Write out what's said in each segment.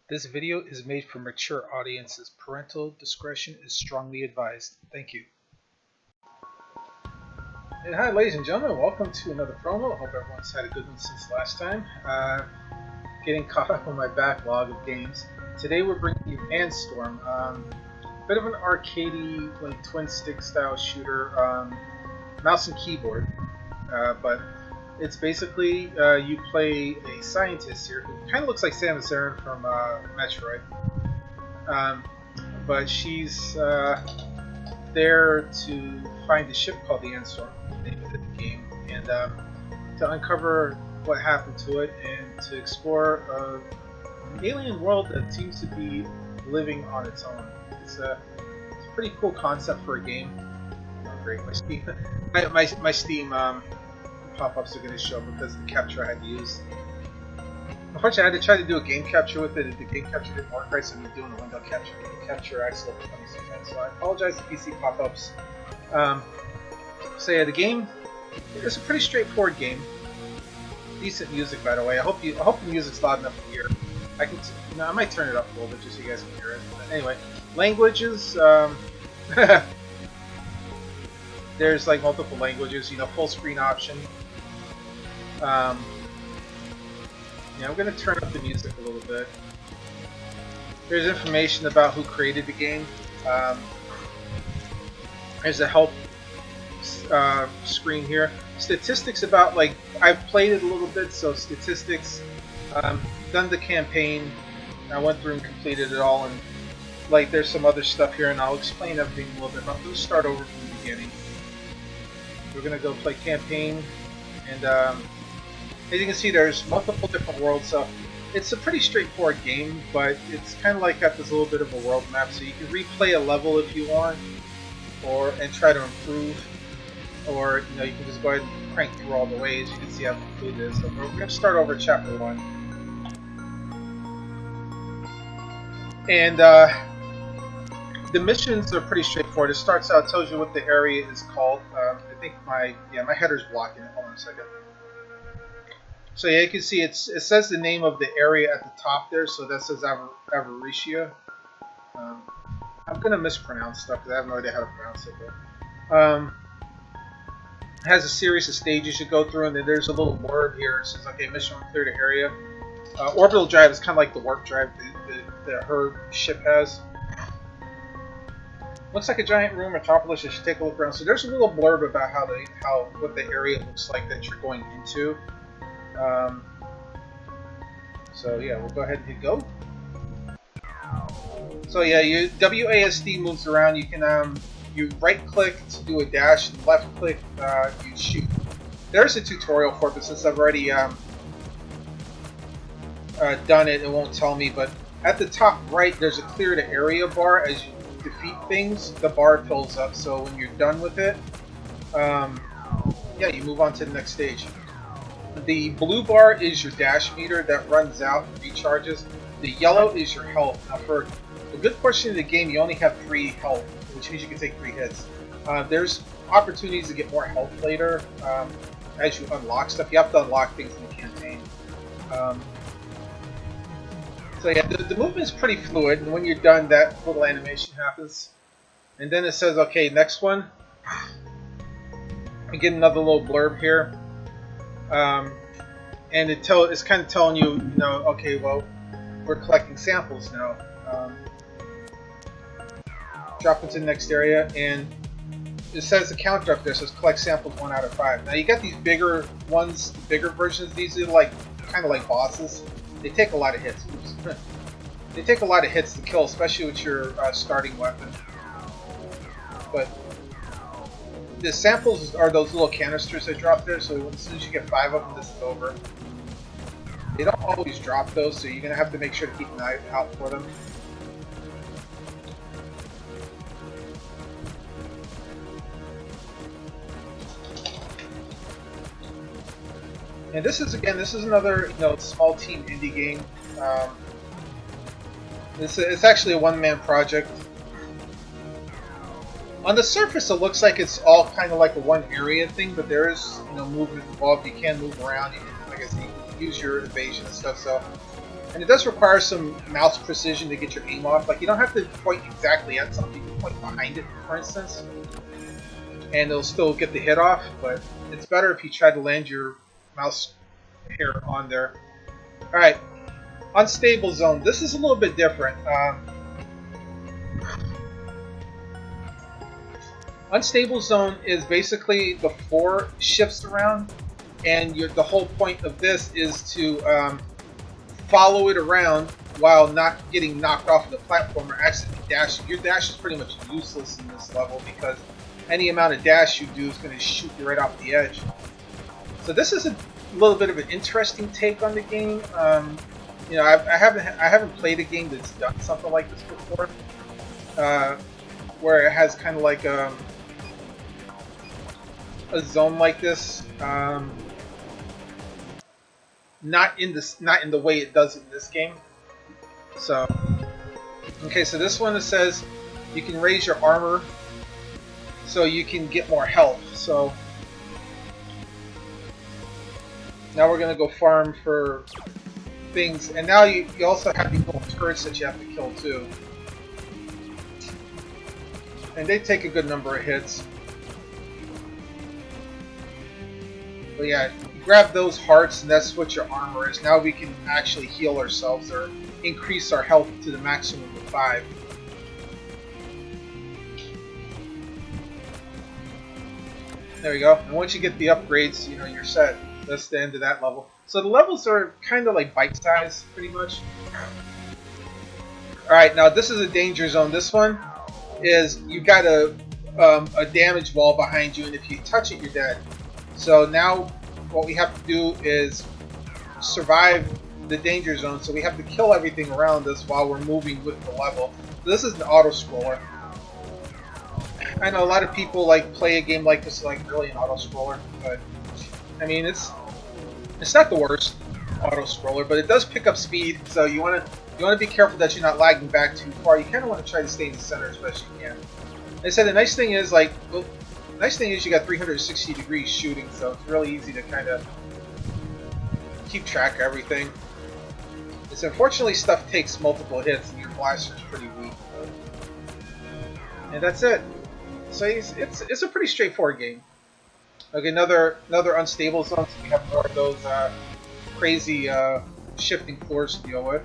This video is made for mature audiences. Parental discretion is strongly advised. Thank you. And hi, ladies and gentlemen. Welcome to another promo. I hope everyone's had a good one since last time. Getting caught up on my backlog of games. Today we're bringing you Anstorm. Bit of an arcadey, like twin stick style shooter, mouse and keyboard. But it's basically you play a scientist here who kind of looks like Samus Aran from Metroid. But she's there to find a ship called the Anstorm, the name of the game, and to uncover what happened to it and to explore an alien world that seems to be living on its own. It's a pretty cool concept for a game. Oh, great, my Steam, my Steam pop-ups are going to show because the capture I had to use. Unfortunately, I had to try to do a game capture with it. The game capture didn't work right, so I'm doing a window capture. The capture actually looked funny sometimes, so I apologize to PC pop-ups. So yeah, the game is a pretty straightforward game. Decent music, by the way. I hope the music's loud enough to hear. I might turn it up a little bit just so you guys can hear it. But anyway, languages. There's like multiple languages. Full screen option. Yeah, I'm going to turn up the music a little bit. There's information about who created the game. There's a help screen here. Statistics about, like, I've played it a little bit, so statistics. Done the campaign. I went through and completed it all, and like there's some other stuff here, and I'll explain everything a little bit. But I'm going to start over from the beginning. We're going to go play campaign, and as you can see, there's multiple different worlds. So it's a pretty straightforward game, but it's kind of like got this little bit of a world map. So you can replay a level if you want, and try to improve, or you can just go ahead and crank through all the ways. You can see how complete it is. So we're going to start over at chapter 1, and the missions are pretty straightforward. It starts out, tells you what the area is called. I think my header's blocking it. Hold on a second. So yeah, you can see it says the name of the area at the top there. So that says Avaricia. I'm gonna mispronounce stuff because I have no idea how to pronounce it. But it has a series of stages you go through, and then there's a little blurb here. It says, "Okay, mission clear to area." Orbital drive is kind of like the warp drive that her ship has. Looks like a giant room, Metropolis. You should take a look around. So there's a little blurb about what the area looks like that you're going into. So yeah, we'll go ahead and hit go. So yeah, WASD moves around. You can you right click to do a dash, and left click you shoot. There's a tutorial for it, but since I've already done it, it won't tell me. But at the top right, there's a clear to area bar. As you defeat things, the bar fills up. So when you're done with it, yeah, you move on to the next stage. The blue bar is your dash meter that runs out and recharges. The yellow is your health. Now, for a good portion of the game, you only have 3 health, which means you can take 3 hits. There's opportunities to get more health later as you unlock stuff. You have to unlock things in the campaign. So yeah, the movement is pretty fluid, and when you're done, that little animation happens. And then it says, okay, next one. You get another little blurb here. And it's kind of telling you, okay, well, we're collecting samples now. Drop into the next area, and it says the counter up there says collect samples 1 out of 5. Now you got these bigger ones, the bigger versions. These are like kind of like bosses. They take a lot of hits. Oops. They take a lot of hits to kill, especially with your starting weapon. But the samples are those little canisters that drop there, so as soon as you get 5 of them, this is over. They don't always drop those, so you're going to have to make sure to keep an eye out for them. And this is another small team indie game. It's actually a one-man project. On the surface, it looks like it's all kind of like a one area thing, but there is movement involved. You can move around. You can, like I said, you can use your evasion and stuff. So And it does require some mouse precision to get your aim off. Like, you don't have to point exactly at something, you can point behind it, for instance. And it'll still get the hit off, but it's better if you try to land your mouse here on there. Alright, unstable zone. This is a little bit different. Unstable zone is basically the floor shifts around, and the whole point of this is to follow it around while not getting knocked off of the platform or accidentally dashing. Your dash is pretty much useless in this level because any amount of dash you do is going to shoot you right off the edge. So this is a little bit of an interesting take on the game. You know, I haven't played a game that's done something like this before, where it has kind of like a zone like this. Not in the way it does in this game. So, okay, so this one, it says you can raise your armor so you can get more health. So now we're gonna go farm for things, and now you also have these little turrets that you have to kill too, and they take a good number of hits. But yeah, grab those hearts, and that's what your armor is. Now we can actually heal ourselves or increase our health to the maximum of 5. There we go. And once you get the upgrades, you know, you're set. That's the end of that level. So the levels are kind of like bite-sized, pretty much. Alright, now this is a danger zone. This one is, you got a damage wall behind you, and if you touch it, you're dead. So now what we have to do is survive the danger zone, so we have to kill everything around us while we're moving with the level. This is an auto-scroller. I know a lot of people like play a game like this like really an auto-scroller, but I mean it's not the worst auto-scroller, but it does pick up speed, so you want to be careful that you're not lagging back too far. You kind of want to try to stay in the center as best you can. Like I said, the nice thing is you got 360 degrees shooting, so it's really easy to kind of keep track of everything. It's unfortunately stuff takes multiple hits, and your blaster's pretty weak. And that's it. So it's a pretty straightforward game. Okay, another unstable zone. So we have more of those crazy shifting floors to deal with.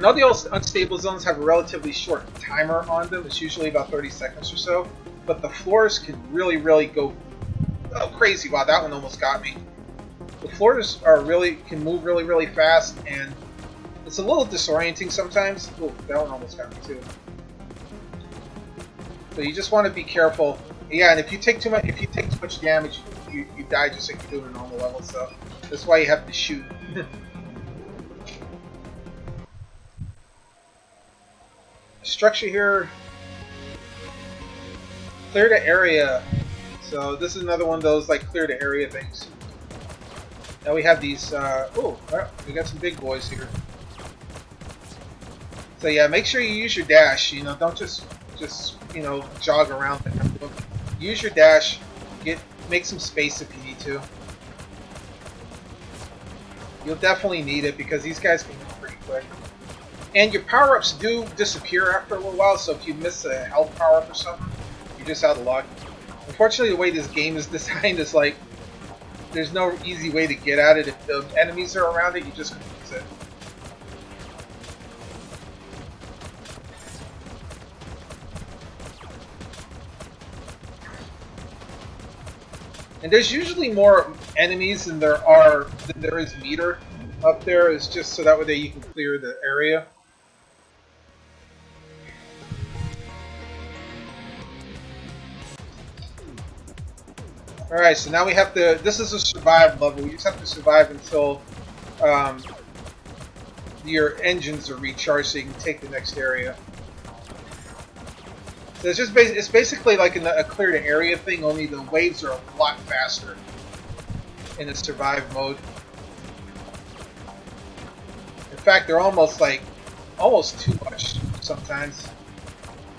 Now the unstable zones have a relatively short timer on them. It's usually about 30 seconds or so. But the floors can really go crazy. Wow, that one almost got me. The floors can move really fast, and it's a little disorienting sometimes. Oh, that one almost got me too. So you just want to be careful. Yeah, and if you take too much damage, you die just like you do in a normal level. So that's why you have to shoot. Structure here. Clear the area. So this is another one of those like clear the area things. Now we have these. We got some big boys here. So yeah, make sure you use your dash. You know, don't just jog around. Use your dash. Make some space if you need to. You'll definitely need it because these guys can move pretty quick. And your power-ups do disappear after a little while, so if you miss a health power-up or something, you're just out of luck. Unfortunately, the way this game is designed is like, there's no easy way to get at it. If the enemies are around it, you just lose it. And there's usually more enemies than there is meter up there. It's just so that way you can clear the area. Alright, so now we have to, this is a survive level. We just have to survive until your engines are recharged so you can take the next area. So it's basically like a clear the area thing, only the waves are a lot faster in the survive mode. In fact, they're almost too much sometimes.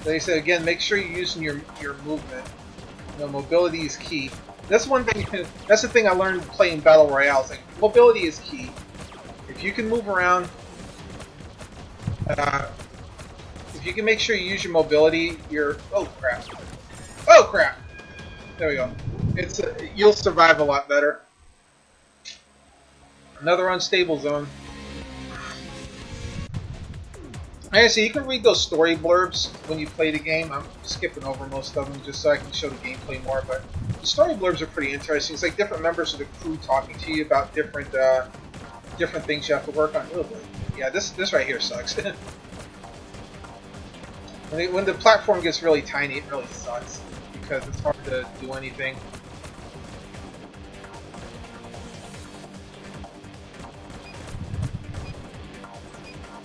They said again, make sure you're using your movement. You know, mobility is key. That's one thing. That's the thing I learned playing battle royales. Like mobility is key. if you can move around, if you can make sure you use your mobility, you're... Oh, crap. Oh, crap! There we go. It's you'll survive a lot better. Another unstable zone. Like I say, you can read those story blurbs when you play the game. I'm skipping over most of them just so I can show the gameplay more, but the story blurbs are pretty interesting. It's like different members of the crew talking to you about different different things you have to work on. Oh boy. Yeah, this right here sucks. When the platform gets really tiny, it really sucks because it's hard to do anything.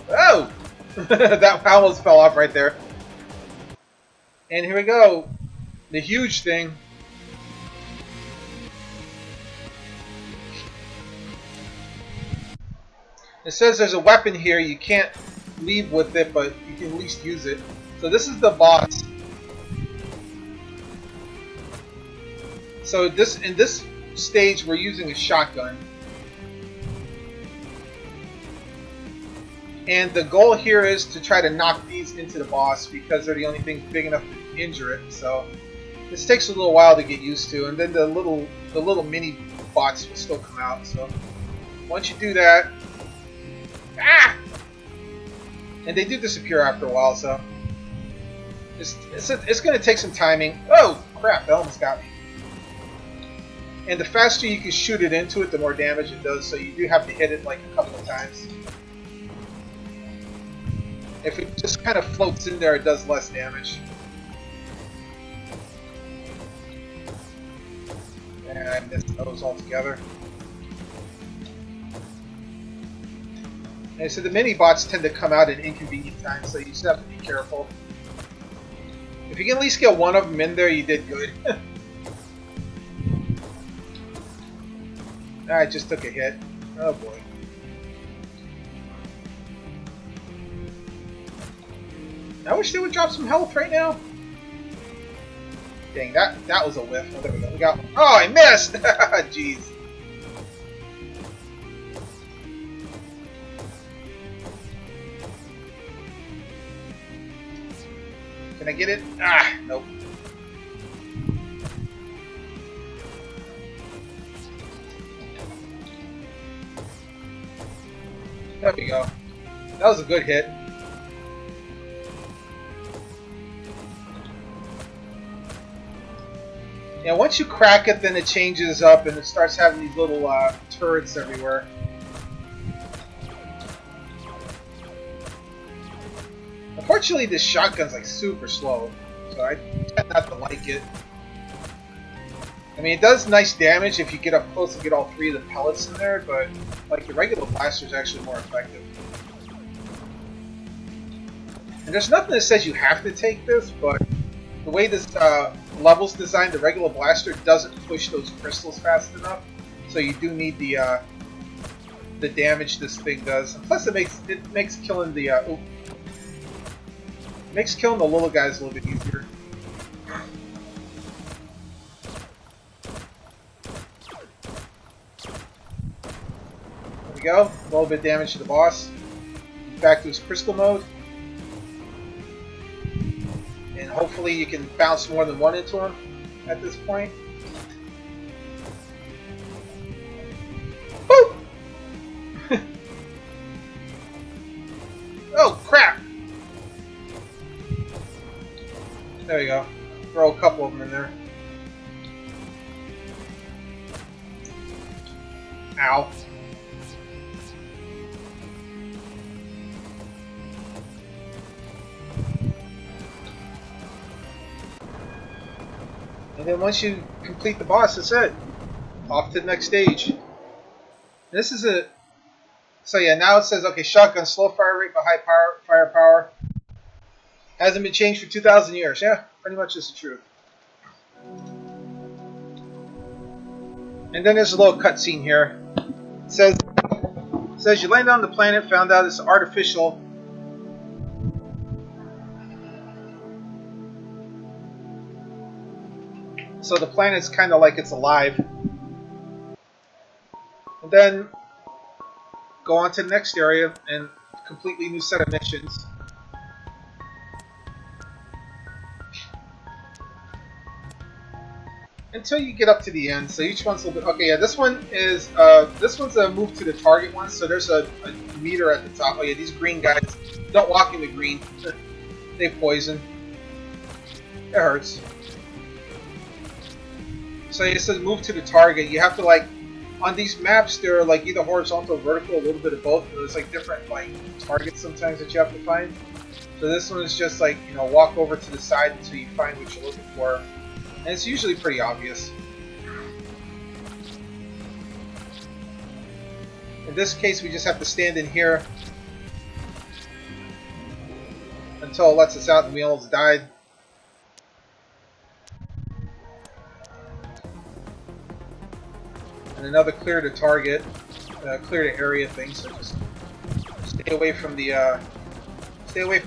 Oh! That almost fell off right there. And here we go. The huge thing. It says there's a weapon here. You can't leave with it, but you can at least use it. So this is the boss. So in this stage, we're using a shotgun. And the goal here is to try to knock these into the boss because they're the only things big enough to injure it. So this takes a little while to get used to, and then the little mini bots will still come out. So once you do that, and they do disappear after a while. So it's going to take some timing. Oh crap! That almost got me. And the faster you can shoot it into it, the more damage it does. So you do have to hit it like a couple of times. If it just kind of floats in there, it does less damage. And I missed those altogether. And so the mini bots tend to come out at inconvenient times, so you just have to be careful. If you can at least get one of them in there, you did good. I just took a hit. Oh boy. I wish they would drop some health right now. Dang, that was a whiff. Oh, there we go. We got one. Oh, I missed! Jeez. Can I get it? Ah, nope. There we go. That was a good hit. Yeah, once you crack it, then it changes up and it starts having these little turrets everywhere. Unfortunately, this shotgun's like super slow, so I tend not to like it. I mean, it does nice damage if you get up close and get all three of the pellets in there, but like the regular blaster is actually more effective. And there's nothing that says you have to take this, but the way this level's designed, the regular blaster doesn't push those crystals fast enough, so you do need the damage this thing does. And plus, it makes killing the makes killing the little guys a little bit easier. There we go. A little bit of damage to the boss. Back to his crystal mode. And hopefully you can bounce more than one into him at this point. Boop! Oh, crap! There you go. Throw a couple of them in there. Ow. And then once you complete the boss, that's it. Off to the next stage. This is a... So yeah, now it says, okay, shotgun, slow fire rate but high firepower. Hasn't been changed for 2,000 years. Yeah, pretty much is the truth. And then there's a little cutscene here. It says you land on the planet, found out it's artificial. So the planet's kind of like it's alive. And then go on to the next area and completely new set of missions. Until you get up to the end. So each one's a little bit. Okay, yeah, this one's a move to the target one. So there's a meter at the top. Oh yeah, these green guys don't walk in the green. They poison. It hurts. So it says move to the target. You have to like on these maps. They're like either horizontal, or vertical, a little bit of both. There's like different like targets sometimes that you have to find. So this one is just like walk over to the side until you find what you're looking for. And it's usually pretty obvious. In this case, we just have to stand in here until it lets us out and we almost died. And another clear to target, clear to area thing. So just stay away from the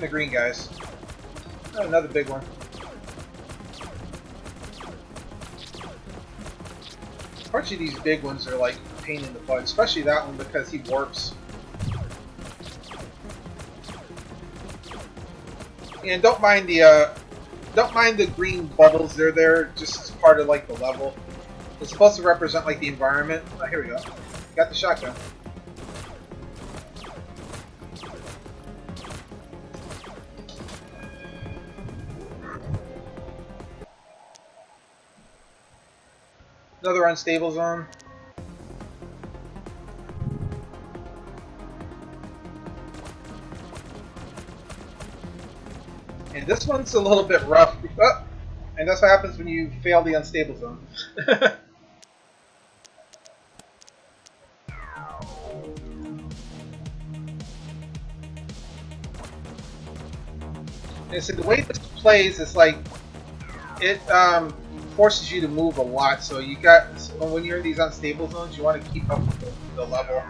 green guys. Oh, another big one. Unfortunately, these big ones are like a pain in the butt, especially that one because he warps. And don't mind the green bubbles. They're there just as part of like the level. It's supposed to represent like the environment. Oh, here we go. Got the shotgun. Another unstable zone. And this one's a little bit rough. Oh, and that's what happens when you fail the unstable zone. And so the way this plays is like it forces you to move a lot. So you got when you're in these unstable zones, you want to keep up with the level.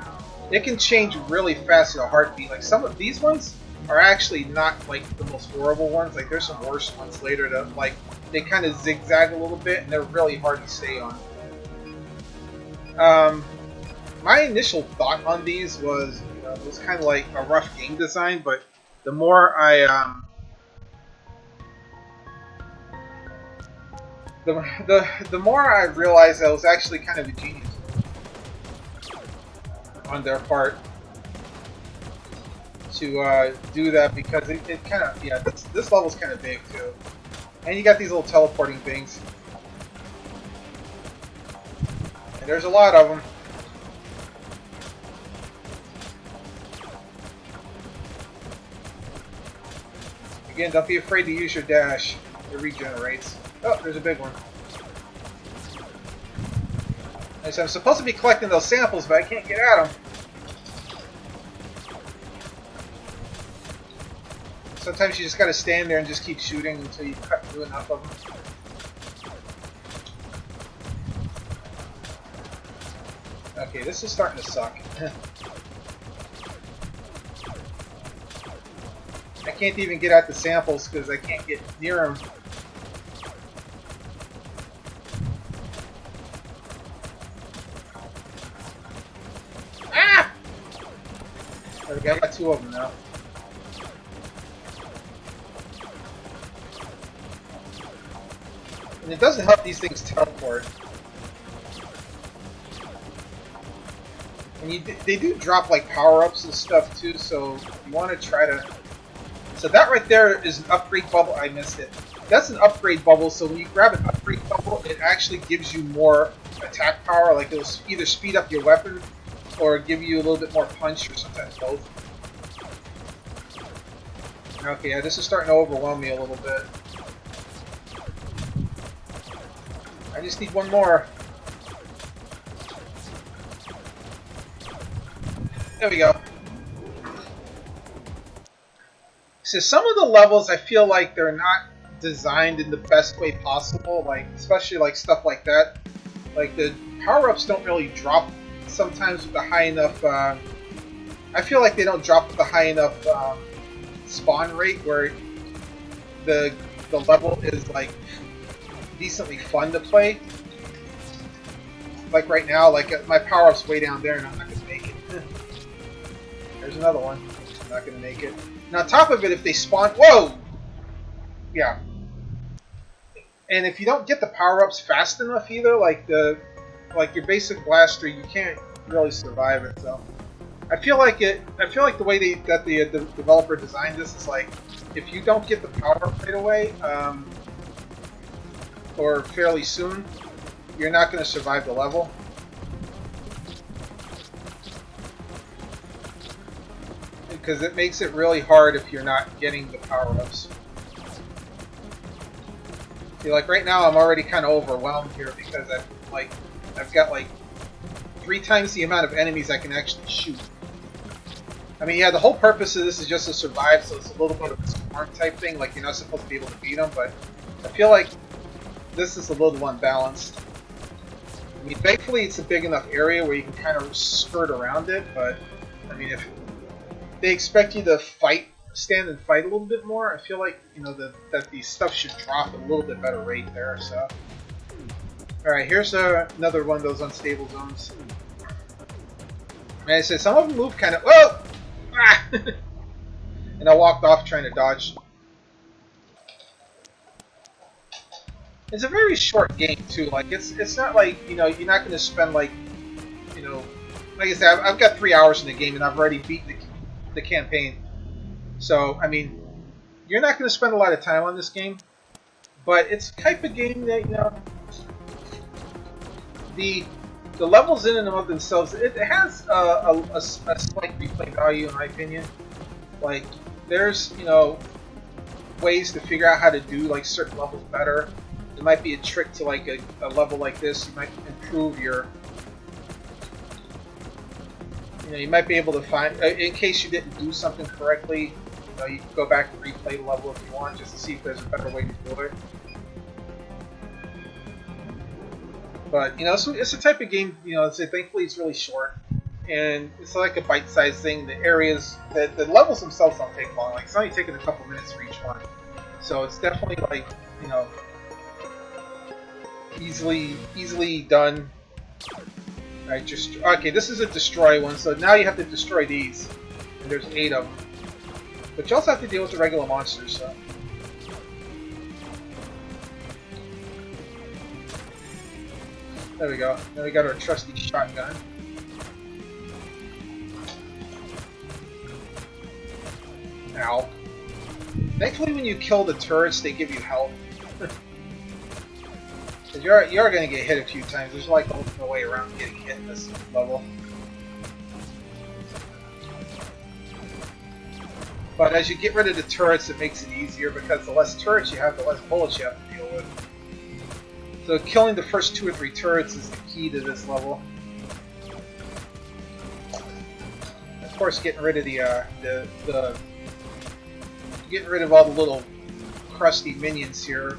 It can change really fast in a heartbeat. Like some of these ones are actually not like the most horrible ones. Like there's some worse ones later that like they kind of zigzag a little bit and they're really hard to stay on. My initial thought on these was it was kind of like a rough game design, but the more I the more I realized that it was actually kind of a genius on their part to do that, because it kind of, yeah, this level's kind of big too. And you got these little teleporting things. And there's a lot of them. Again, don't be afraid to use your dash. It regenerates. Oh, there's a big one. And so I'm supposed to be collecting those samples, but I can't get at them. Sometimes you just gotta stand there and just keep shooting until you cut through enough of them. Okay, this is starting to suck. I can't even get at the samples because I can't get near them. Ah! Okay, I got two of them now. And it doesn't help these things teleport. And they do drop like power-ups and stuff too, so you want to try to... So that right there is an upgrade bubble. I missed it. That's an upgrade bubble, so when you grab an upgrade bubble, it actually gives you more attack power. Like it'll either speed up your weapon or give you a little bit more punch, or sometimes both. Okay, yeah, this is starting to overwhelm me a little bit. I just need one more. There we go. So some of the levels, I feel like they're not designed in the best way possible, like especially like stuff like that. Like the power-ups don't really drop sometimes with the high enough. I feel like they don't drop with the high enough spawn rate where the level is like decently fun to play. Like right now, like my power-up's way down there and I'm not gonna make it. There's another one. I'm not gonna make it. And on top of it, if they spawn, whoa, yeah. And if you don't get the power-ups fast enough either, like your basic blaster, you can't really survive it. So I feel like the way the developer designed this is like, if you don't get the power-up right away, or fairly soon, you're not going to survive the level. Because it makes it really hard if you're not getting the power-ups. See, like right now, I'm already kind of overwhelmed here because I've got like 3 times the amount of enemies I can actually shoot. I mean, yeah, the whole purpose of this is just to survive, so it's a little bit of a swarm type thing. Like, you're not supposed to be able to beat them, but I feel like this is a little unbalanced. I mean, thankfully, it's a big enough area where you can kind of skirt around it, but I mean, if they expect you to stand and fight a little bit more, I feel like, you know, that these stuff should drop at a little bit better rate there. So, all right, here's another one of those unstable zones. And I said some of them move kind of whoa, ah! And I walked off trying to dodge. It's a very short game too. Like it's not like, you know, you're not going to spend like, you know, like I said, I've got 3 hours in the game and I've already beaten the campaign. So, I mean, you're not going to spend a lot of time on this game, but it's the type of game that, you know, the levels in and of themselves, it has a slight replay value in my opinion. Like, there's, you know, ways to figure out how to do like certain levels better. There might be a trick to like a level like this. You might improve your, you know, you might be able to find, in case you didn't do something correctly, you know, you can go back and replay the level if you want, just to see if there's a better way to do it. But, you know, it's a type of game, you know, thankfully it's really short, and it's like a bite-sized thing. The areas, the levels themselves don't take long. Like, it's only taking a couple minutes for each one. So it's definitely like, you know, easily done. Alright, just okay, this is a destroy one, so now you have to destroy these. And there's 8 of them. But you also have to deal with the regular monsters, so. There we go. Now we got our trusty shotgun. Ow. Thankfully when you kill the turrets, they give you health. You are going to get hit a few times. There's like no way around getting hit in this level. But as you get rid of the turrets, it makes it easier because the less turrets you have, the less bullets you have to deal with. So killing the first 2 or 3 turrets is the key to this level. Of course, getting rid of getting rid of all the little crusty minions here.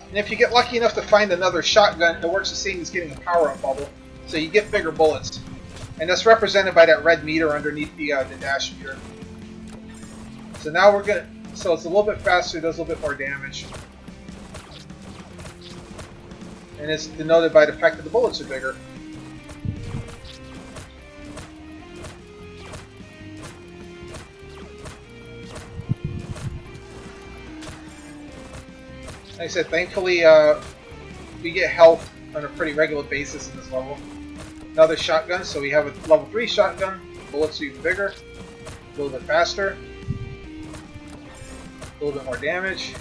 And if you get lucky enough to find another shotgun, it works the same as getting a power-up bubble. So you get bigger bullets. And that's represented by that red meter underneath the dash meter. So now we're gonna... So it's a little bit faster, does a little bit more damage. And it's denoted by the fact that the bullets are bigger. Like I said, thankfully we get health on a pretty regular basis in this level. Another shotgun, so we have a level 3 shotgun. Bullets are even bigger, a little bit faster, a little bit more damage.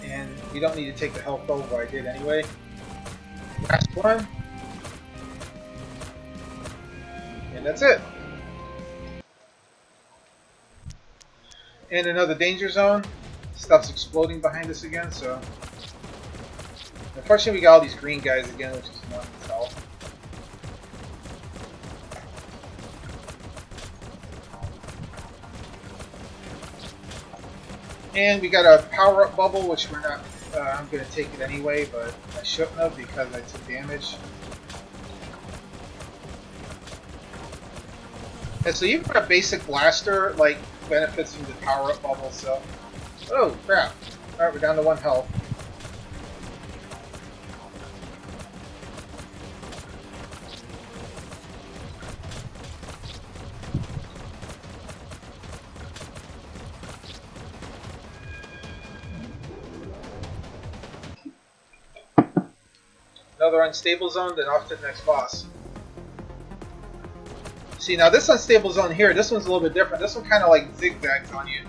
And we don't need to take the health over, I did anyway. Last one. And that's it. And another danger zone. Stuff's exploding behind us again, so... Unfortunately, we got all these green guys again, which is annoying itself. And we got a power-up bubble, which we're not... I'm going to take it anyway, but I shouldn't have because I took damage. And so even a basic blaster, like, benefits from the power-up bubble, so Oh, crap. Alright, we're down to 1 health. Another unstable zone, then off to the next boss. See, now this unstable zone here, this one's a little bit different. This one kind of like zigzags on you.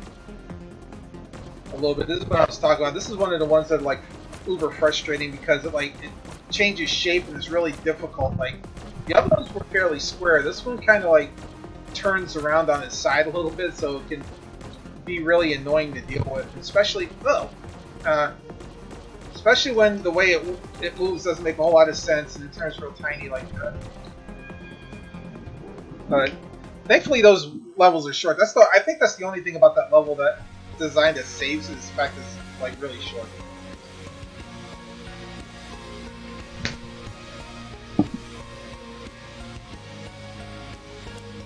A little bit. This is what I was talking about. This is one of the ones that like uber frustrating because it changes shape and it's really difficult. Like the other ones were fairly square. This one kind of like turns around on its side a little bit, so it can be really annoying to deal with, especially especially when the way it moves doesn't make a whole lot of sense and it turns real tiny like that. But thankfully those levels are short. I think that's the only thing about that level that designed as saves is the fact it's like really short.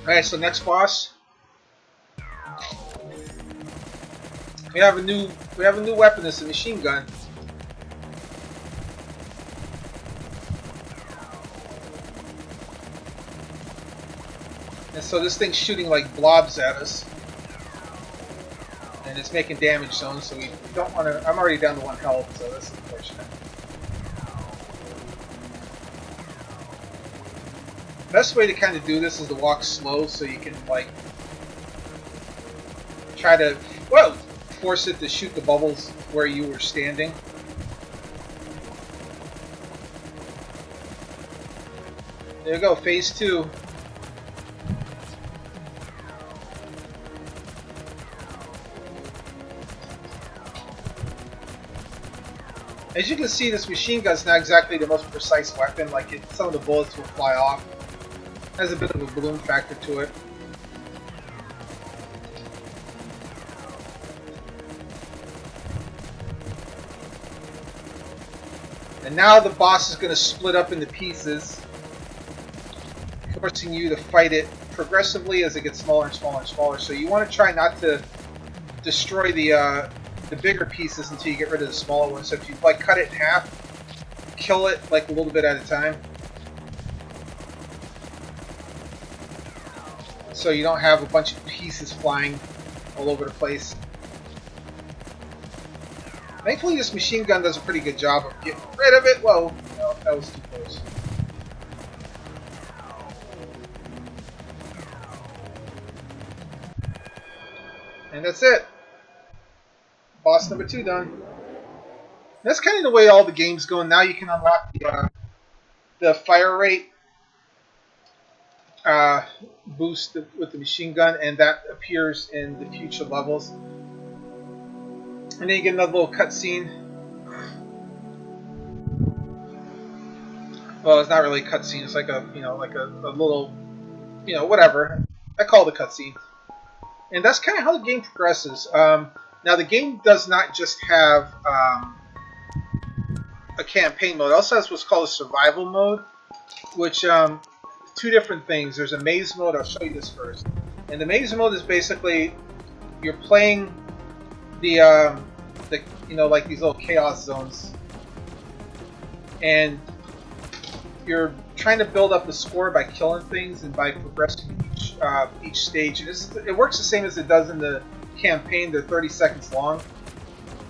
Alright, so next boss. We have a new weapon, it's a machine gun. And so this thing's shooting like blobs at us. And it's making damage zones, so we don't want to... I'm already down to 1 health, so that's unfortunate. Best way to kind of do this is to walk slow so you can, like, try to, well, force it to shoot the bubbles where you were standing. There you go, phase 2. As you can see, this machine gun's not exactly the most precise weapon. Like, some of the bullets will fly off. Has a bit of a bloom factor to it. And now the boss is going to split up into pieces, forcing you to fight it progressively as it gets smaller and smaller and smaller. So you want to try not to destroy the bigger pieces until you get rid of the smaller ones. So if you like cut it in half, kill it like a little bit at a time, so you don't have a bunch of pieces flying all over the place. Thankfully, this machine gun does a pretty good job of getting rid of it. Whoa, no, that was too close. And that's it. Boss number 2 done. That's kind of the way all the games go. Now you can unlock the fire rate boost with the machine gun, and that appears in the future levels. And then you get another little cutscene. Well, it's not really a cutscene. It's like a a little, whatever. I call it a cutscene. And that's kind of how the game progresses. Now the game does not just have a campaign mode. It also has what's called a survival mode, which 2 different things. There's a maze mode. I'll show you this first. And the maze mode is basically you're playing the like these little chaos zones, and you're trying to build up the score by killing things and by progressing each stage. And it works the same as it does in the campaign. They're 30 seconds long,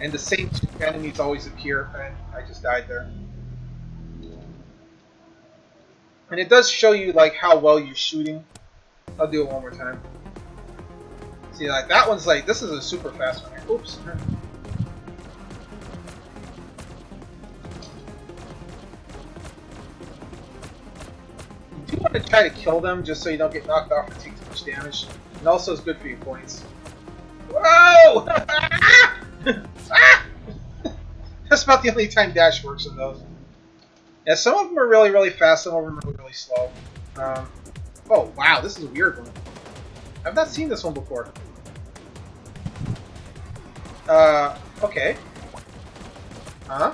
and the same 2 enemies always appear. And I just died there. And it does show you like how well you're shooting. I'll do it one more time. See, like that one's like, this is a super fast one. Oops. You do want to try to kill them just so you don't get knocked off or take too much damage. And also it's good for your points. Whoa! That's about the only time dash works in those. Yeah, some of them are really, really fast, some of them are really slow. Oh, wow, this is a weird one. I've not seen this one before. Okay. Huh?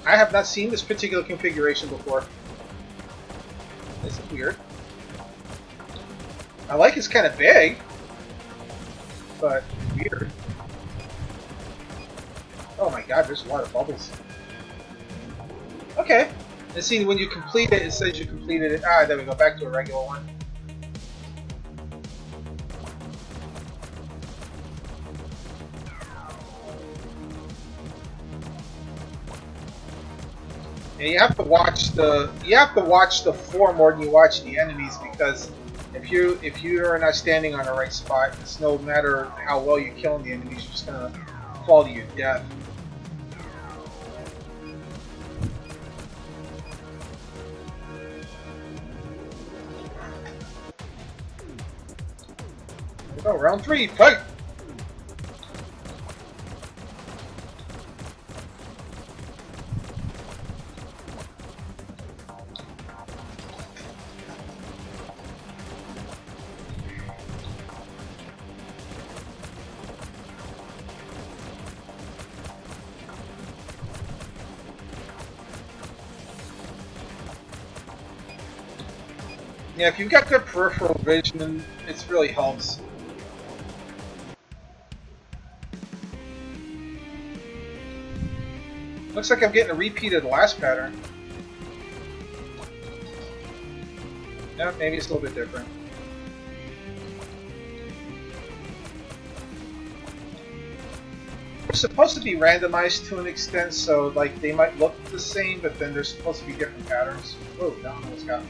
I have not seen this particular configuration before. This is weird. I like it's kind of big, but weird. Oh my god, there's a lot of bubbles. Okay. And see, when you complete it, it says you completed it. Ah, there we go, back to a regular one. Yeah, you have to watch the floor more than you watch the enemies, because if you are not standing on the right spot, it's no matter how well you're killing the enemies, you're just gonna fall to your death. Oh, round 3, fight! Yeah, if you've got good peripheral vision, it really helps. Looks like I'm getting a repeat of the last pattern. Yeah, maybe it's a little bit different. They're supposed to be randomized to an extent, so like they might look the same, but then there's supposed to be different patterns. Whoa, that one almost got me.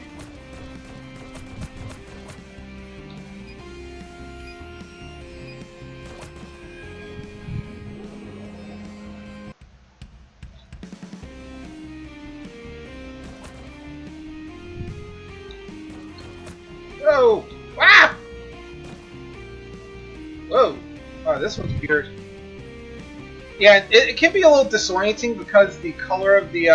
Whoa! Ah! Whoa! Oh, this one's weird. Yeah, it can be a little disorienting because the color of the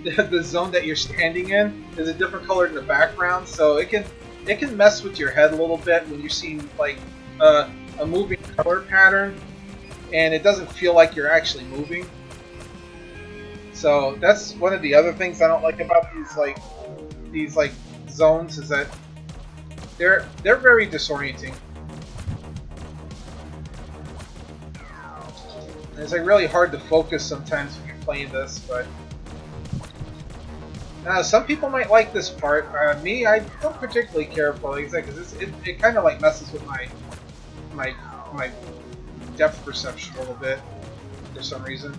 the zone that you're standing in is a different color than the background, so it can mess with your head a little bit when you're seeing like a moving color pattern, and it doesn't feel like you're actually moving. So that's one of the other things I don't like about these zones, is that they're very disorienting. And it's like really hard to focus sometimes when you're playing this, but some people might like this part. Me, I don't particularly care for it, because it kind of like messes with my depth perception a little bit for some reason.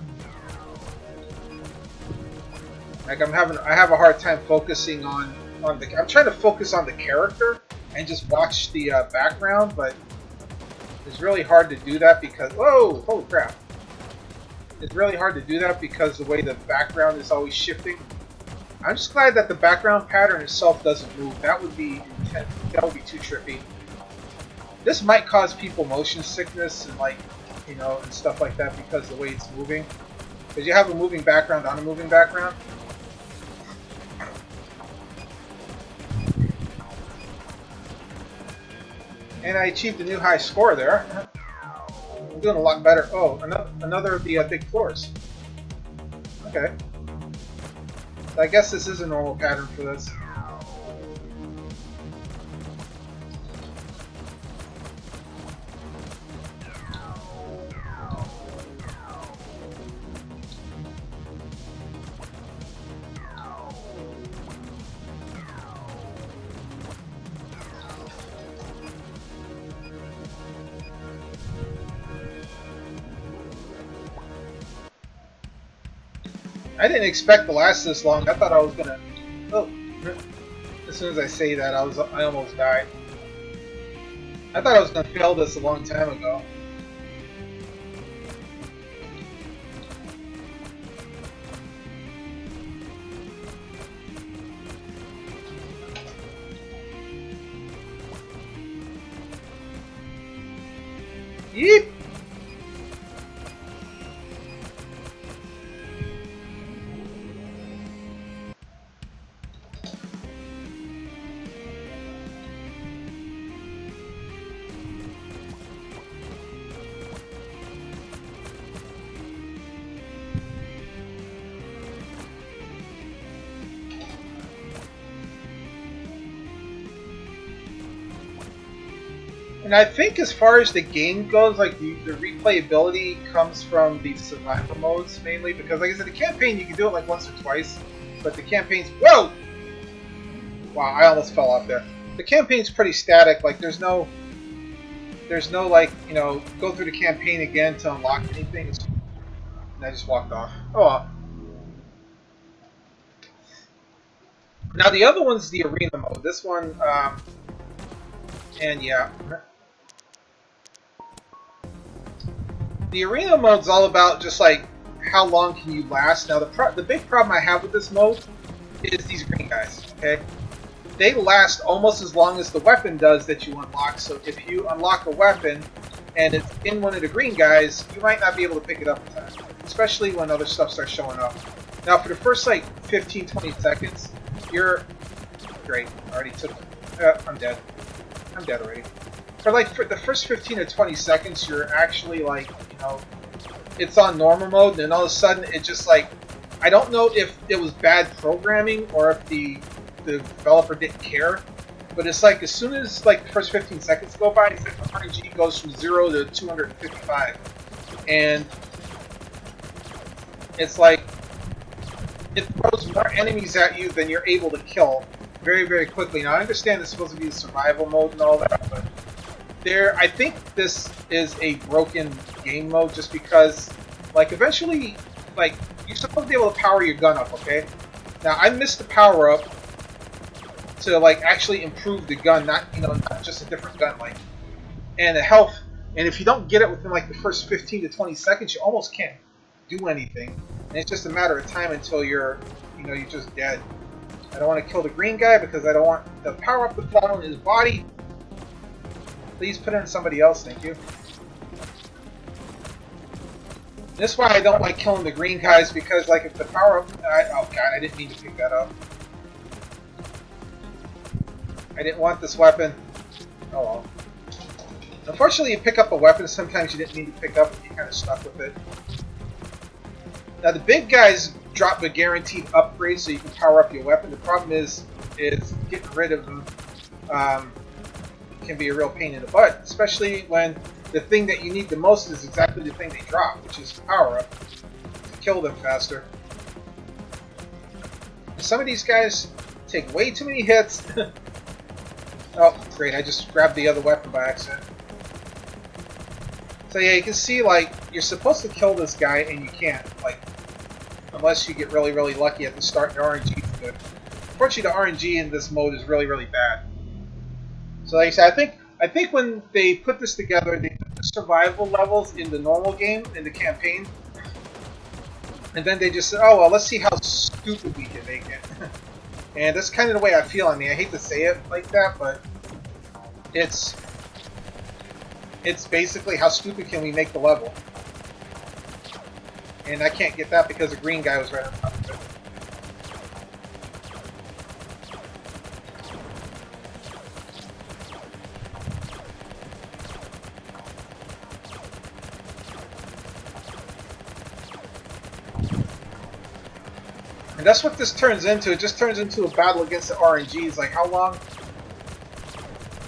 Like I have a hard time focusing on the. I'm trying to focus on the character and just watch the background, but it's really hard to do that because whoa, holy crap! It's really hard to do that because the way the background is always shifting. I'm just glad that the background pattern itself doesn't move. That would be intense. That would be too trippy. This might cause people motion sickness and and stuff like that because the way it's moving. Because you have a moving background on a moving background. And I achieved a new high score there. I'm doing a lot better. Oh, another of the big floors. Okay. So I guess this is a normal pattern for this. I didn't expect to last this long. I thought I was gonna. Oh, as soon as I say that, I almost died. I thought I was gonna fail this a long time ago. Yeep! And I think as far as the game goes, like the replayability comes from the survival modes mainly, because like I said, the campaign you can do it like once or twice, but the campaign's whoa! Wow, I almost fell off there. The campaign's pretty static. Like there's no like go through the campaign again to unlock anything. And I just walked off. Oh well. Now the other one's the arena mode. This one, and yeah. The arena mode's all about just like how long can you last. Now the big problem I have with this mode is these green guys. Okay, they last almost as long as the weapon does that you unlock. So if you unlock a weapon and it's in one of the green guys, you might not be able to pick it up in time, especially when other stuff starts showing up. Now for the first like 15-20 seconds, you're great. I already took. I'm dead. I'm dead already. For the first 15 or 20 seconds, you're actually like, it's on normal mode, and then all of a sudden it just like, I don't know if it was bad programming or if the developer didn't care, but it's like as soon as like the first 15 seconds go by, the RNG goes from 0 to 255, and it's like it throws more enemies at you than you're able to kill very, very quickly. Now I understand it's supposed to be a survival mode and all that, but I think this is a broken game mode just because, like, eventually, like, you're supposed to be able to power your gun up, okay? Now, I missed the power up to, like, actually improve the gun, not just a different gun, like, and the health. And if you don't get it within, like, the first 15 to 20 seconds, you almost can't do anything. And it's just a matter of time until you're just dead. I don't want to kill the green guy because I don't want the power up to fall in his body. Please put in somebody else, thank you. This is why I don't like killing the green guys, because like if the power up... oh god, I didn't mean to pick that up. I didn't want this weapon. Oh well. Unfortunately, you pick up a weapon sometimes you didn't mean to pick up and you're kind of stuck with it. Now the big guys drop a guaranteed upgrade so you can power up your weapon. The problem is getting rid of them. Can be a real pain in the butt, especially when the thing that you need the most is exactly the thing they drop, which is power up to kill them faster. Some of these guys take way too many hits. Oh, great, I just grabbed the other weapon by accident. So yeah, you can see like you're supposed to kill this guy and you can't, like, unless you get really, really lucky at the start. The RNG is good. Unfortunately, the RNG in this mode is really, really bad. So like I said, I think when they put this together, they put the survival levels in the normal game, in the campaign, and then they just said, oh well, let's see how stupid we can make it. And that's kind of the way I feel. I mean, I hate to say it like that, but it's basically how stupid can we make the level. And I can't get that because the green guy was right on top of it. And that's what this turns into. It just turns into a battle against the RNGs. Like, how long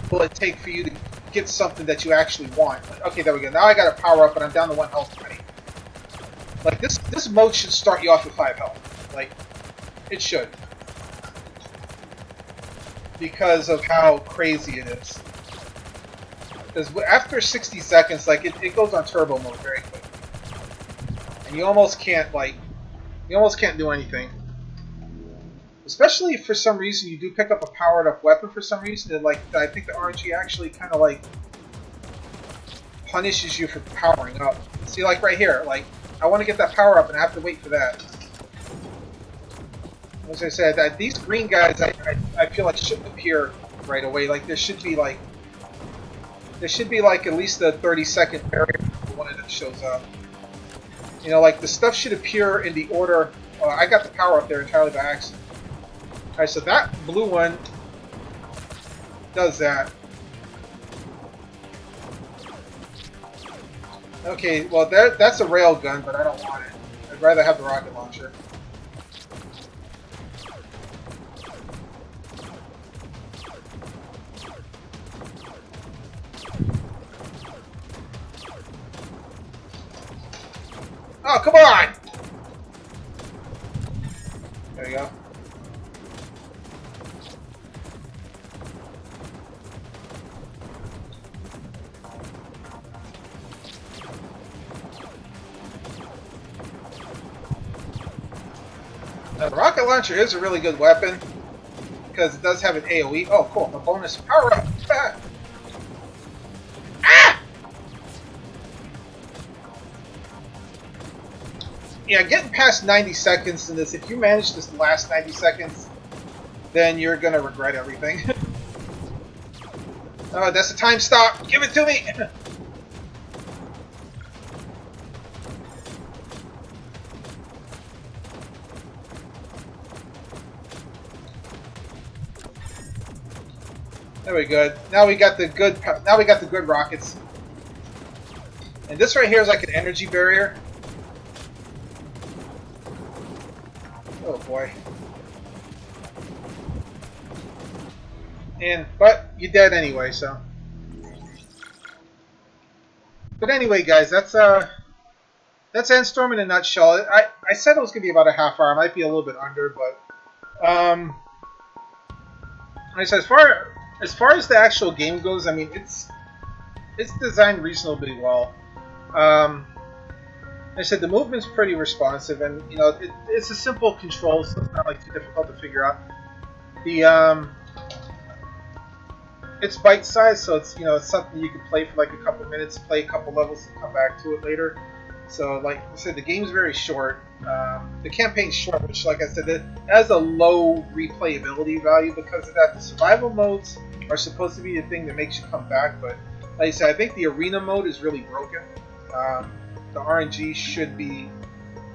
will it take for you to get something that you actually want? Like, okay, there we go. Now I got to power up, and I'm down to 1 health already. Like, this mode should start you off with 5 health. Like, it should. Because of how crazy it is. Because after 60 seconds, like, it goes on turbo mode very quickly. And you almost can't, like, do anything. Especially if for some reason you do pick up a powered up weapon for some reason, and like I think the RNG actually kind of like punishes you for powering up. See, like right here, like I want to get that power up and I have to wait for that. As I said, that these green guys I feel like shouldn't appear right away. Like there should be like at least a 30-second barrier before one of them shows up. You know, like the stuff should appear in the order. I got the power up there entirely by accident. Alright, so that blue one does that. Okay, well that's a rail gun, but I don't want it. I'd rather have the rocket launcher. Oh, come on! There you go. Now, the rocket launcher is a really good weapon because it does have an AoE. Oh, cool. A bonus power up. Ah! Yeah, getting past 90 seconds in this, if you manage this last 90 seconds, then you're going to regret everything. Oh, that's the time stop. Give it to me. There we go. Now we got the good. Now we got the good rockets. And this right here is like an energy barrier. Oh boy. But you're dead anyway, so. But anyway, guys, that's Anstorm in a nutshell. I said it was gonna be about a half hour. I might be a little bit under, but like I said, as far as the actual game goes, I mean it's designed reasonably well. Like I said, the movement's pretty responsive, and you know it's a simple control, so it's not like too difficult to figure out. The it's bite-sized, so it's it's something you can play for like a couple minutes, play a couple levels, and come back to it later. So like I said, the game's very short. The campaign's short, which like I said, it has a low replayability value because of that. The survival modes are supposed to be the thing that makes you come back, but like I said, I think the arena mode is really broken. The RNG should be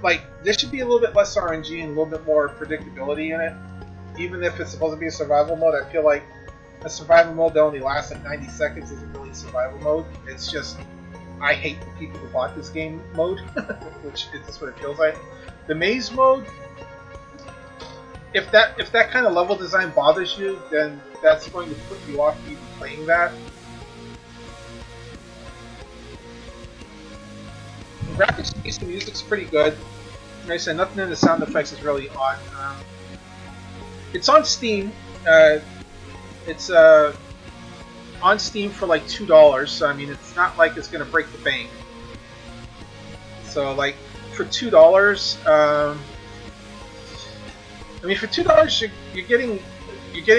there should be a little bit less RNG and a little bit more predictability in it. Even if it's supposed to be a survival mode, I feel like a survival mode that only lasts like 90 seconds isn't really a survival mode. It's just, I hate the people who bought this game mode, which is what it feels like. The maze mode, if that kind of level design bothers you, then that's going to put you off even playing that. The graphics, the music's pretty good. Like I said, nothing in the sound effects is really odd. It's on Steam. It's on Steam for like $2, so I mean it's not like it's gonna break the bank. So like for $2, I mean for $2 you're getting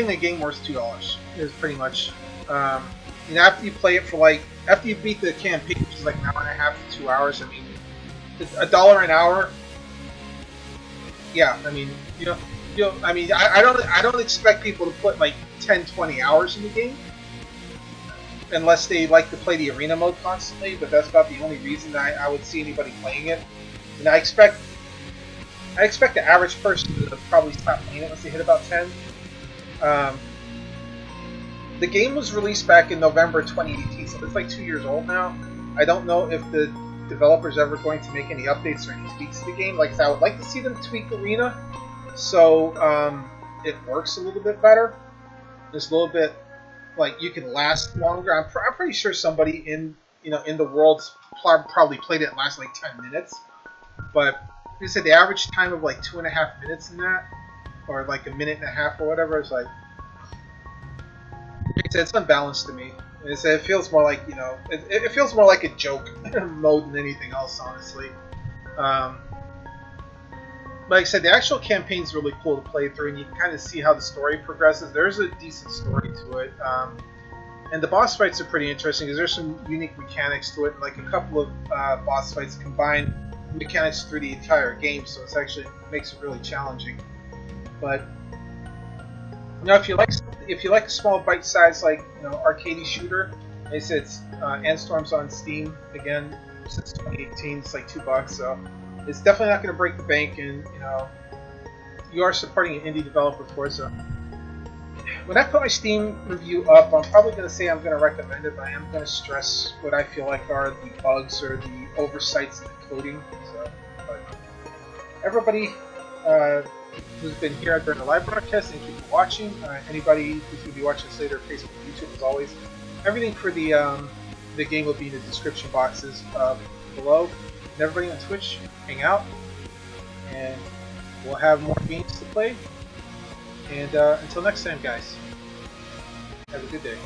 a game worth $2. Is pretty much. After you play it for after you beat the campaign, which is like an hour and a half to 2 hours, I mean it's $1 an hour. Yeah, I mean I don't expect people to put like 10-20 hours in the game unless they like to play the arena mode constantly, but that's about the only reason I would see anybody playing it. And I expect the average person to probably stop playing it once they hit about 10. The game was released back in November 2018, so it's like 2 years old now. I don't know if the developer's ever going to make any updates or any tweaks to the game. Like I said, I would like to see them tweak arena so it works a little bit better. Just a little bit, like you can last longer. I'm pretty sure somebody in the world probably played it and lasted like 10 minutes. But like I said, the average time of like 2.5 minutes in that, or like a minute and a half or whatever, is like it's unbalanced to me. It feels more like it feels more like a joke mode than anything else, honestly. Like I said, the actual campaign's really cool to play through, and you can kind of see how the story progresses. There's a decent story to it, and the boss fights are pretty interesting because there's some unique mechanics to it. Like a couple of boss fights combine mechanics through the entire game, so it actually makes it really challenging. But if you like a small bite-sized arcadey shooter, like I said, it's Anstorm's on Steam again since 2018. It's like $2, so. It's definitely not going to break the bank, and you are supporting an indie developer for it. So when I put my Steam review up, I'm probably going to say I'm going to recommend it, but I am going to stress what I feel like are the bugs or the oversights in the coding. So, but everybody who's been here during the live broadcast, thank you for watching. Anybody who's going to be watching this later, Facebook, YouTube, as always, everything for the game will be in the description boxes below. and everybody on Twitch hang out, and we'll have more games to play. And until next time, guys, have a good day.